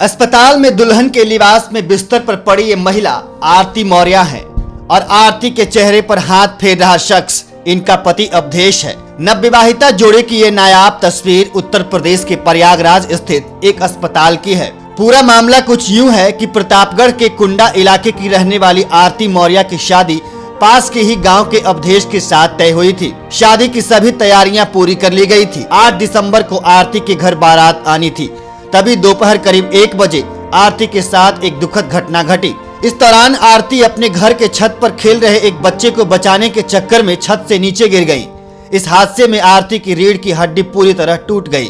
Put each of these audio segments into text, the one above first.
अस्पताल में दुल्हन के लिबास में बिस्तर पर पड़ी ये महिला आरती मौर्य है और आरती के चेहरे पर हाथ फेर रहा शख्स इनका पति अवधेश है। नवविवाहिता जोड़े की ये नायाब तस्वीर उत्तर प्रदेश के प्रयागराज स्थित एक अस्पताल की है। पूरा मामला कुछ यूं है कि प्रतापगढ़ के कुंडा इलाके की रहने वाली आरती मौर्य की शादी पास के ही गांव के अवधेश के साथ तय हुई थी। शादी की सभी तैयारियां पूरी कर ली गई थी। 8 दिसंबर को आरती के घर बारात आनी थी। तभी दोपहर करीब 1 बजे आरती के साथ एक दुखद घटना घटी। इस दौरान आरती अपने घर के छत पर खेल रहे एक बच्चे को बचाने के चक्कर में छत से नीचे गिर गई। इस हादसे में आरती की रीढ़ की हड्डी पूरी तरह टूट गई।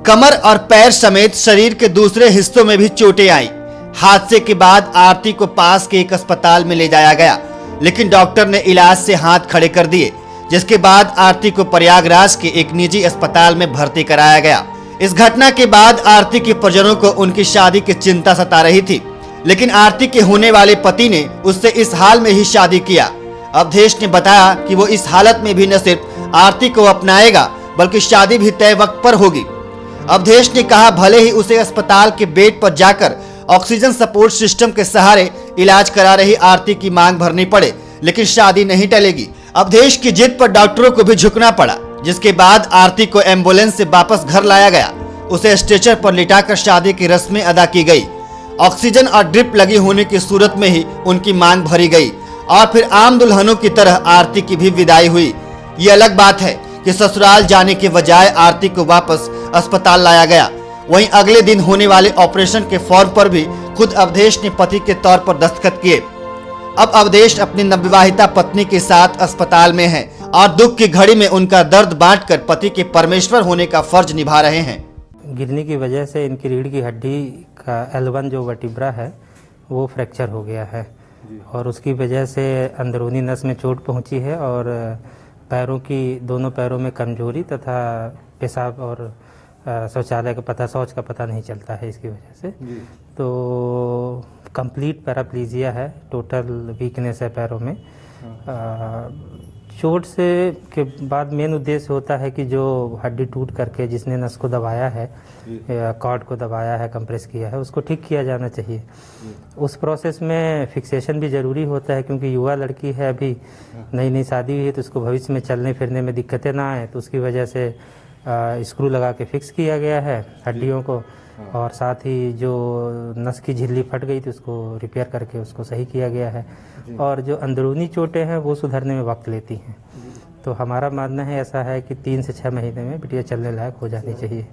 कमर और पैर समेत शरीर के दूसरे हिस्सों में भी चोटें आई। हादसे के बाद आरती को पास के एक अस्पताल में ले जाया गया, लेकिन डॉक्टर ने इलाज से हाथ खड़े कर दिए, जिसके बाद आरती को प्रयागराज के एक निजी अस्पताल में भर्ती कराया गया। इस घटना के बाद आरती के परिजनों को उनकी शादी की चिंता सता रही थी, लेकिन आरती के होने वाले पति ने उससे इस हाल में ही शादी किया। अवधेश ने बताया कि वो इस हालत में भी न सिर्फ आरती को अपनाएगा बल्कि शादी भी तय वक्त पर होगी। अवधेश ने कहा, भले ही उसे अस्पताल के बेड पर जाकर ऑक्सीजन सपोर्ट सिस्टम के सहारे इलाज करा रही आरती की मांग भरनी पड़े, लेकिन शादी नहीं टलेगी। अवधेश की जिद पर डॉक्टरों को भी झुकना पड़ा, जिसके बाद आरती को एम्बुलेंस से वापस घर लाया गया। उसे स्ट्रेचर पर लिटाकर शादी की रस्में अदा की गई। ऑक्सीजन और ड्रिप लगी होने की सूरत में ही उनकी मांग भरी गई और फिर आम दुल्हनों की तरह आरती की भी विदाई हुई। ये अलग बात है कि ससुराल जाने के बजाय आरती को वापस अस्पताल लाया गया। वहीं अगले दिन होने वाले ऑपरेशन के फॉर्म पर भी खुद अवधेश ने पति के तौर पर दस्तखत किए। अब अवधेश अपनी नवविवाहिता पत्नी के साथ अस्पताल में है और दुख की घड़ी में उनका दर्द बांटकर पति के परमेश्वर होने का फर्ज निभा रहे हैं। गिरने की वजह से इनकी रीढ़ की हड्डी का L1 जो वर्टिब्रा है वो फ्रैक्चर हो गया है और उसकी वजह से अंदरूनी नस में चोट पहुंची है और दोनों पैरों में कमजोरी तथा पेशाब और शौच का पता नहीं चलता है। इसकी वजह से तो कंप्लीट पैराप्लीजिया है, टोटल वीकनेस है पैरों में। चोट से के बाद मेन उद्देश्य होता है कि जो हड्डी टूट करके जिसने नस को दबाया है, कॉर्ड को दबाया है, कंप्रेस किया है, उसको ठीक किया जाना चाहिए। उस प्रोसेस में फिक्सेशन भी ज़रूरी होता है, क्योंकि युवा लड़की है, अभी नई नई शादी हुई है, तो उसको भविष्य में चलने फिरने में दिक्कतें ना आए, तो उसकी वजह से स्क्रू लगा के फिक्स किया गया है हड्डियों को। और साथ ही जो नस की झिल्ली फट गई थी उसको रिपेयर करके उसको सही किया गया है। और जो अंदरूनी चोटें हैं वो सुधरने में वक्त लेती हैं। तो हमारा मानना है ऐसा है कि 3 से 6 महीने में बिटिया चलने लायक हो जानी चाहिए।